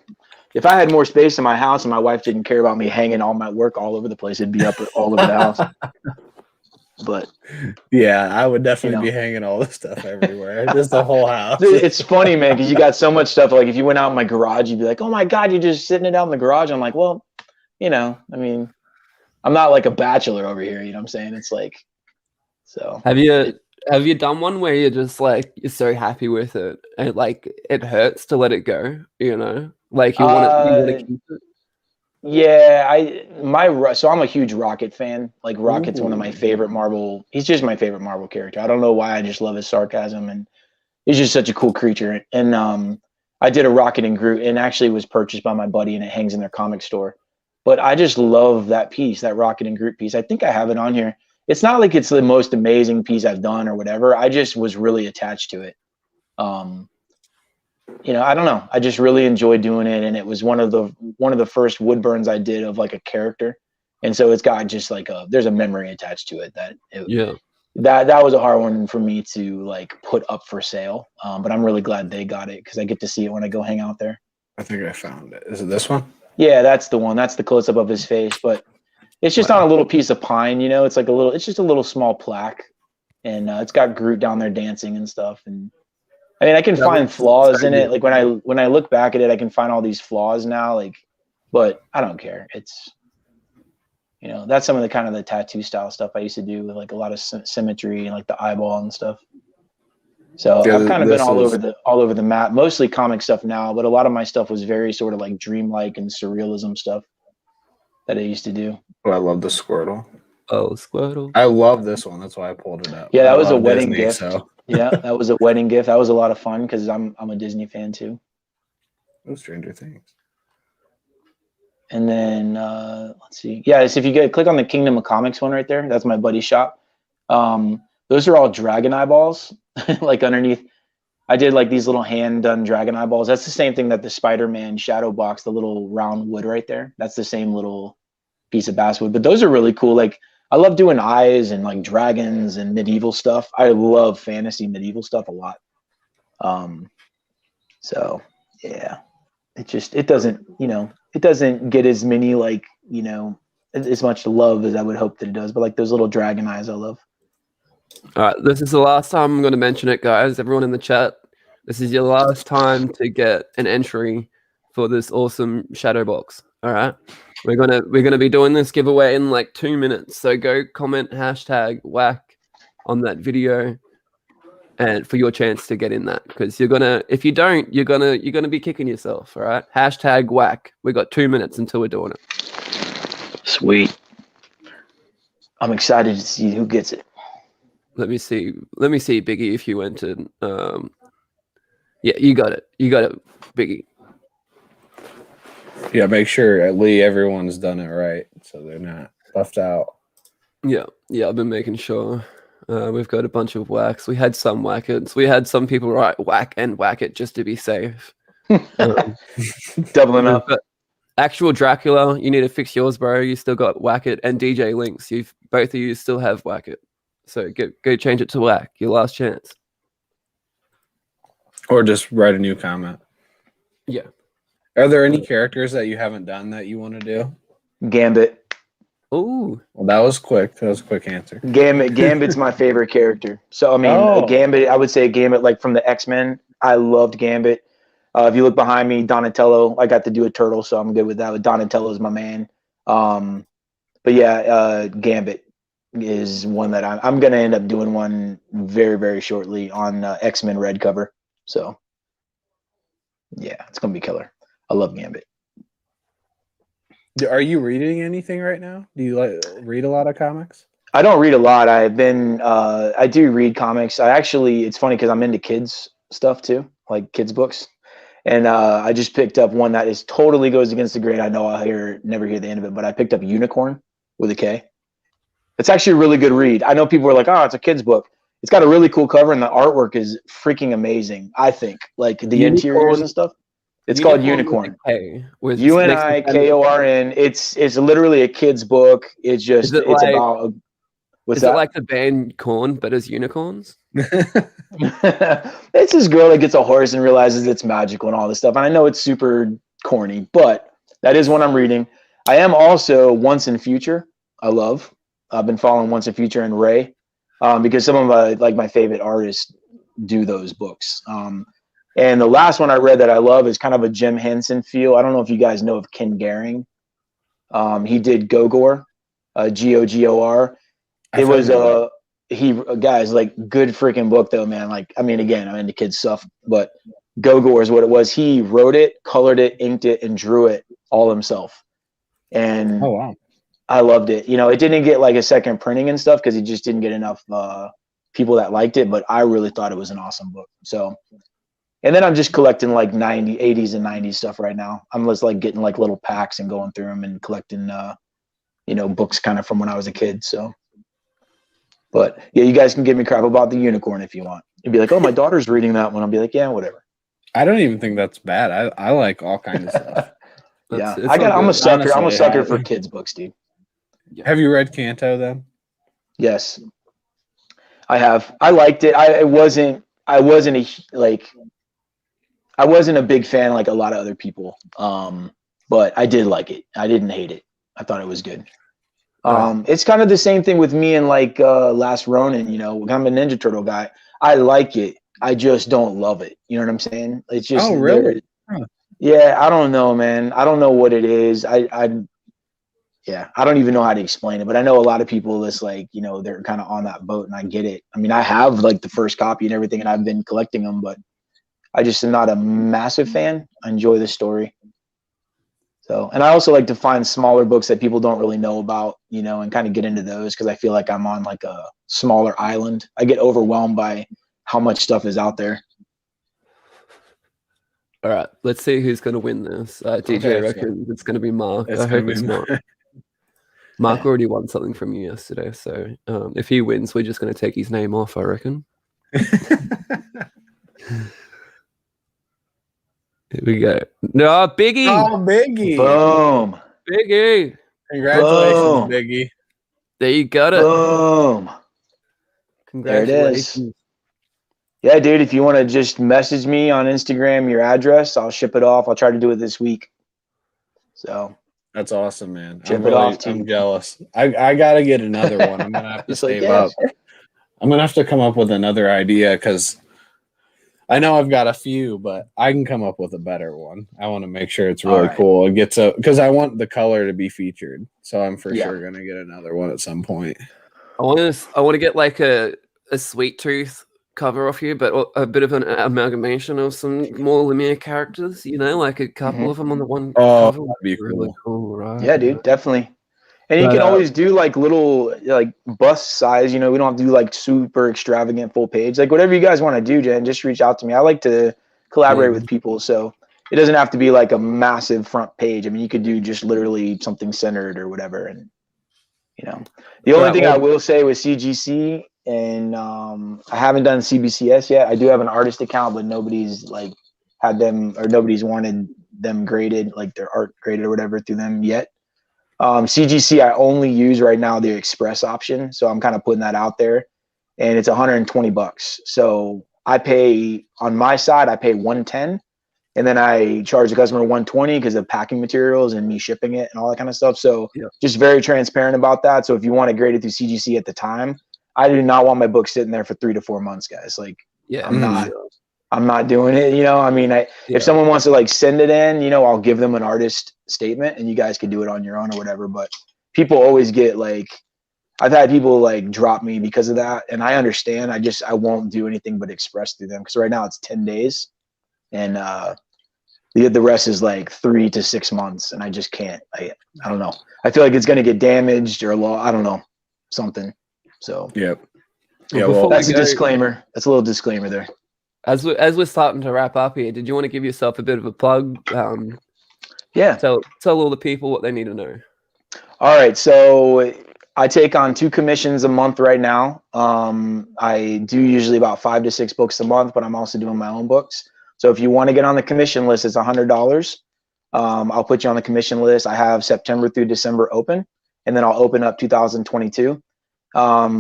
If I had more space in my house and my wife didn't care about me hanging all my work all over the place, it'd be up all over the house. But yeah, I would definitely be hanging all this stuff everywhere. Just the whole house. It's funny, man, because you got so much stuff. Like if you went out in my garage, you'd be like, "Oh my God, you're just sitting it out in the garage." I'm like, well, I'm not like a bachelor over here. You know what I'm saying? It's like, so. Have you done one where you're just like you're so happy with it and like it hurts to let it go? Like you want to keep it. Yeah, so I'm a huge Rocket fan. Like Rocket's one of my favorite Marvel. He's just my favorite Marvel character. I don't know why. I just love his sarcasm, and he's just such a cool creature. And I did a Rocket and Groot, and actually was purchased by my buddy, and it hangs in their comic store. But I just love that piece, that Rocket and Groot piece. I think I have it on here. It's not like it's the most amazing piece I've done or whatever. I just was really attached to it. I don't know. I just really enjoyed doing it, and it was one of the first wood burns I did of like a character, and so it's got just like there's a memory attached to it that was a hard one for me to like put up for sale. But I'm really glad they got it because I get to see it when I go hang out there. I think I found it. Is it this one? Yeah, that's the one. That's the close up of his face, but it's just on a little piece of pine. It's like it's just a little small plaque, and it's got Groot down there dancing and stuff. And I can find flaws in it. Like when I look back at it, I can find all these flaws now. Like, but I don't care. It's, that's some of the kind of the tattoo style stuff I used to do with like a lot of symmetry and like the eyeball and stuff. So Yeah, I've kind of been all this over the map, mostly comic stuff now, but a lot of my stuff was very sort of like dreamlike and surrealism stuff that I used to do. Oh, I love the Squirtle. Oh, Squirtle. I love this one. That's why I pulled it up. Yeah, that I was a love wedding Disney, gift. So. Yeah, that was a wedding gift. That was a lot of fun because I'm a Disney fan too. Oh, Stranger Things. And then let's see. Yeah, so if you click on the Kingdom of Comics one right there, that's my buddy's shop. Those are all dragon eyeballs, like underneath. I did like these little hand done dragon eyeballs. That's the same thing that the Spider-Man shadow box, the little round wood right there. That's the same little piece of basswood. But those are really cool. Like I love doing eyes and like dragons and medieval stuff. I love fantasy medieval stuff a lot. So yeah, it doesn't get as many like, as much love as I would hope that it does. But like those little dragon eyes I love. All right, this is the last time I'm going to mention it, guys. Everyone in the chat, this is your last time to get an entry for this awesome shadow box. All right, we're gonna be doing this giveaway in like 2 minutes. So go comment #whack on that video, and for your chance to get in that, because if you don't, you're gonna be kicking yourself. All right, #whack. We got 2 minutes until we're doing it. Sweet. I'm excited to see who gets it. Let me see, Biggie, if you entered. Yeah, you got it, Biggie. Yeah, make sure at Lee everyone's done it right, so they're not left out. Yeah, I've been making sure. We've got a bunch of whacks. We had some whackets. We had some people write whack and whack it just to be safe. Doubling up. Actual Dracula, you need to fix yours, bro. You still got whack it, and DJ Links. Both of you still have whack it. So go change it to whack. Your last chance. Or just write a new comment. Yeah. Are there any characters that you haven't done that you want to do? Gambit. Oh. Well, that was quick. That was a quick answer. Gambit's my favorite character. So I mean, Gambit. I would say Gambit, like from the X-Men. I loved Gambit. If you look behind me, Donatello. I got to do a turtle, so I'm good with that. But Donatello's my man. But yeah, Gambit is one that I'm going to end up doing one very, very shortly on X-Men Red cover. So yeah, it's going to be killer. I love Gambit. Are you reading anything right now? Do you read a lot of comics? I don't read a lot. I do read comics. It's funny because I'm into kids stuff too, like kids books. And I just picked up one that totally goes against the grain. I know I'll never hear the end of it, but I picked up Unicorn with a K. It's actually a really good read. I know people are like, oh, it's a kid's book. It's got a really cool cover, and the artwork is freaking amazing, I think. Like the interiors and stuff. It's called Unicorn. With UNIKORN. It's literally a kid's book. It's just it's about. Is it like the band Korn, but as unicorns? It's this girl that gets a horse and realizes it's magical and all this stuff. And I know it's super corny, but that is what I'm reading. I am also Once in Future. I've been following Once in Future and Ray because some of my favorite artists do those books. And the last one I read that I love is kind of a Jim Henson feel. I don't know if you guys know of Ken Garing. He did Gogor, Gogor. It was guys, like, good freaking book though, man. Like, I mean, again, I'm into kids stuff, but Gogor is what it was. He wrote it, colored it, inked it, and drew it all himself. And oh wow, I loved it. It didn't get like a second printing and stuff because he just didn't get enough people that liked it. But I really thought it was an awesome book. So, and then I'm just collecting like 80s and 90s stuff right now. I'm just like getting like little packs and going through them and collecting, books kind of from when I was a kid. So. But yeah, you guys can give me crap about the Unicorn if you want. You'd be like, "Oh, my daughter's reading that one." I'll be like, "Yeah, whatever." I don't even think that's bad. I like all kinds of stuff. Yeah, I'm a sucker. Honestly, I'm a sucker for kids books, dude. Have you read Kanto then? Yes, I have. I liked it. I wasn't a big fan like a lot of other people. But I did like it. I didn't hate it. I thought it was good. It's kind of the same thing with me and like Last Ronin. I'm a Ninja Turtle guy. I like it. I just don't love it. You know what I'm saying? It's just really? Huh. Yeah. I don't know, man. I don't know what it is. yeah, I don't even know how to explain it, but I know a lot of people that's like, you know, they're kind of on that boat, and I get it. I mean, I have like the first copy and everything, and I've been collecting them, but I just am not a massive fan. I enjoy the story. So, and I also like to find smaller books that people don't really know about, you know, and kind of get into those because I feel like I'm on like a smaller island. I get overwhelmed by how much stuff is out there. All right, let's see who's going to win this. DJ reckons it's going to be Mark. I hope it's not. Mark already won something from you yesterday, so if he wins, we're just going to take his name off, I reckon. Here we go. No, Biggie. Oh, Biggie. Boom. Biggie. Congratulations, Boom. Biggie. There you got it. Boom. Congratulations. There it is. Yeah, dude, if you want to just message me on Instagram your address, I'll ship it off. I'll try to do it this week. So that's awesome, man. I'm jealous. I got to get another one. I'm going to have to save up. I'm going to have to come up with another idea because I know I've got a few, but I can come up with a better one. I want to make sure it's really cool. It gets because I want the color to be featured. So I'm for sure going to get another one at some point. I want to get like a Sweet Tooth cover off you, but a bit of an amalgamation of some more Lemire characters, you know, like a couple of them on the one cover. That'd be really cool, right? Yeah, dude, definitely. And you can always do like little like bust size, you know, we don't have to do like super extravagant full page. Like whatever you guys want to do, Jen, just reach out to me. I like to collaborate with people, so it doesn't have to be like a massive front page. I mean, you could do just literally something centered or whatever. And you know, the only thing I will say with CGC, and I haven't done CBCS yet. I do have an artist account, but nobody's like had them, or nobody's wanted them graded, like their art graded or whatever through them yet. CGC, I only use right now the express option, so I'm kind of putting that out there, and it's $120. So I pay on my side, I pay $110, and then I charge the customer $120 because of packing materials and me shipping it and all that kind of stuff. So just very transparent about that. So if you want to grade it through CGC at the time, I do not want my book sitting there for 3 to 4 months, guys. Like, I'm not doing it. You know, I mean, if someone wants to like send it in, you know, I'll give them an artist statement and you guys can do it on your own or whatever. But people always get like, I've had people like drop me because of that. And I understand. I won't do anything but express through them. Cause right now it's 10 days and the rest is like 3 to 6 months. And I just can't, I don't know. I feel like it's going to get damaged or I don't know, something. So, yeah, well, that's a disclaimer. That's a little disclaimer there. As we're starting to wrap up here, did you want to give yourself a bit of a plug? Tell all the people what they need to know. All right, so I take on 2 commissions a month right now. I do usually about 5 to 6 books a month, but I'm also doing my own books. So if you want to get on the commission list, it's $100. I'll put you on the commission list. I have September through December open, and then I'll open up 2022.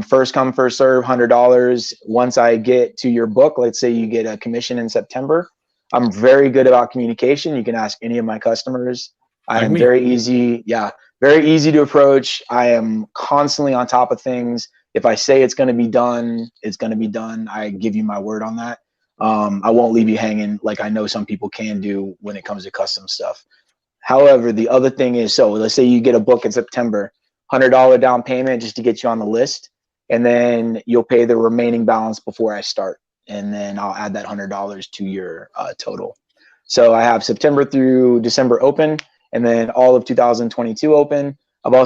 First come, first serve, $100. Once I get to your book, let's say you get a commission in September, I'm very good about communication. You can ask any of my customers. I am very easy to approach. I am constantly on top of things. If I say it's going to be done, it's going to be done. I give you my word on that. I won't leave you hanging like I know some people can do when it comes to custom stuff. However, the other thing is, so let's say you get a book in September, $100 down payment just to get you on the list, and then you'll pay the remaining balance before I start, and then I'll add that $100 to your total. So I have September through December open, and then all of 2022 open. I'm going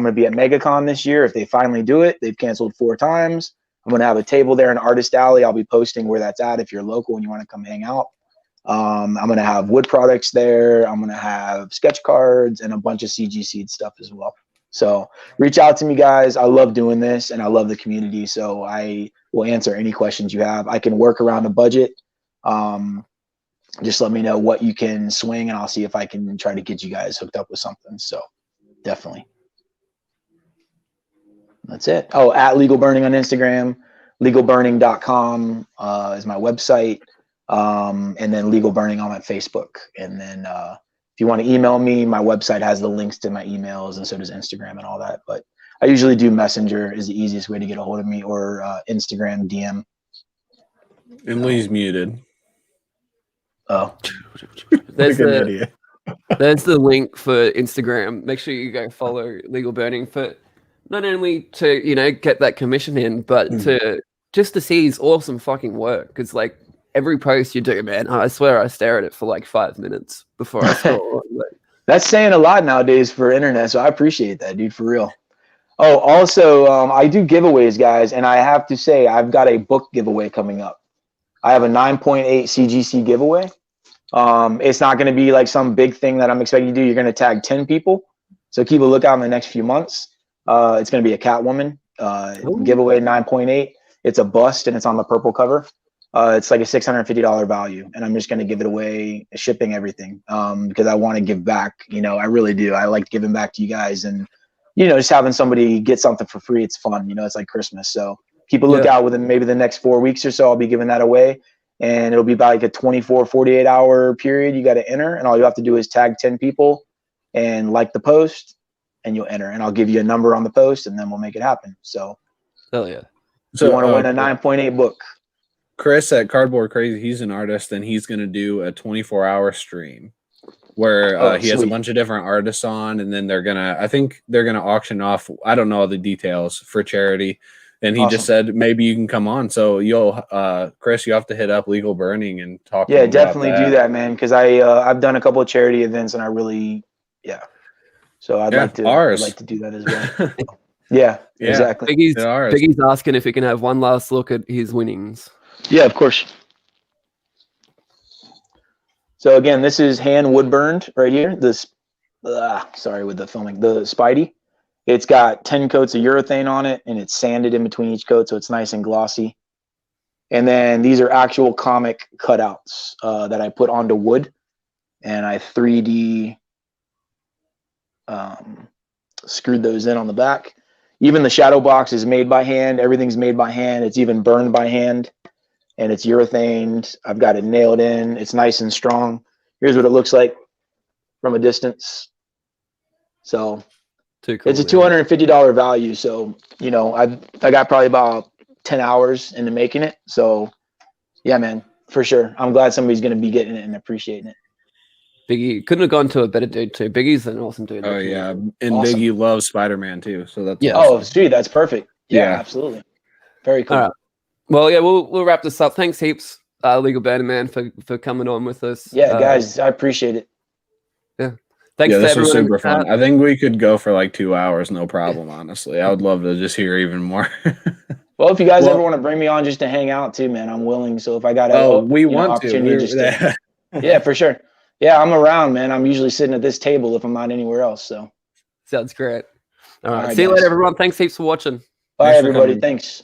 to be at MegaCon this year. If they finally do it, they've canceled 4 times. I'm going to have a table there in Artist Alley. I'll be posting where that's at if you're local and you want to come hang out. I'm going to have wood products there. I'm going to have sketch cards and a bunch of CG Seed stuff as well. So reach out to me, guys. I love doing this and I love the community. So I will answer any questions you have. I can work around a budget. Just let me know what you can swing and I'll see if I can try to get you guys hooked up with something. So definitely. That's it. Oh, at Legal Burning on Instagram, legalburning.com is my website. And then Legal Burning on my Facebook. And then if you want to email me, my website has the links to my emails, and so does Instagram and all that. But I usually do Messenger is the easiest way to get a hold of me, or Instagram DM. And Lee's muted. Oh, There's like an idiot. There's the link for Instagram. Make sure you go follow Legal Burning for not only to get that commission in, but to just to see his awesome fucking work. Because like every post you do, man, I swear I stare at it for like 5 minutes before I scroll. That's saying a lot nowadays for internet, so I appreciate that, dude, for real. Oh, also, I do giveaways, guys, and I have to say I've got a book giveaway coming up. I have a 9.8 CGC giveaway. It's not going to be like some big thing that I'm expecting to do. You're going to tag 10 people, so keep a lookout in the next few months. It's going to be a Catwoman giveaway 9.8. It's a bust, and it's on the purple cover. It's like a $650 value, and I'm just going to give it away, shipping everything, because I want to give back. I really do. I like giving back to you guys, and just having somebody get something for free. It's fun. It's like Christmas. So keep a lookout within maybe the next 4 weeks or so. I'll be giving that away, and it'll be about like a 24, 48 hour period. You got to enter, and all you have to do is tag 10 people and like the post, and you'll enter. And I'll give you a number on the post, and then we'll make it happen. So, hell yeah. So you want to win a 9.8 book. Chris at Cardboard Crazy, he's an artist, and he's going to do a 24-hour stream where he has a bunch of different artists on, and then I think they're going to auction off, I don't know all the details, for charity. And he just said, maybe you can come on. So Chris, you have to hit up Legal Burning and talk. Yeah, definitely do that, man. Because I've done a couple of charity events, and I really, So I'd like to do that as well. Yeah, exactly. Biggie's asking if he can have one last look at his winnings. Yeah, of course. So again, this is hand wood burned right here. This, sorry with the filming, the Spidey. It's got 10 coats of urethane on it, and it's sanded in between each coat, so it's nice and glossy. And then these are actual comic cutouts that I put onto wood, and I 3D screwed those in on the back. Even the shadow box is made by hand. Everything's made by hand. It's even burned by hand. And it's urethaned. I've got it nailed in. It's nice and strong. Here's what it looks like from a distance. So cool, it's a $250 value. So, I got probably about 10 hours into making it. So yeah, man, for sure. I'm glad somebody's going to be getting it and appreciating it. Biggie couldn't have gone to a better dude too. Biggie's an awesome dude. Oh yeah. And awesome. Biggie loves Spider-Man too. So that's awesome. Oh, sweet. That's perfect. Yeah, absolutely. Very cool. All right. Well, yeah, we'll wrap this up. Thanks heaps, Legal Burning Man, for coming on with us. Yeah, guys, I appreciate it. Yeah, thanks. Yeah, this was super fun. I think we could go for like 2 hours, no problem. Honestly, I would love to just hear even more. Well, if you guys ever want to bring me on just to hang out too, man, I'm willing. So if I got opportunity to, yeah, for sure. Yeah, I'm around, man. I'm usually sitting at this table if I'm not anywhere else. So sounds great. All right, see you later, everyone. Thanks heaps for watching. Bye, everybody. Thanks.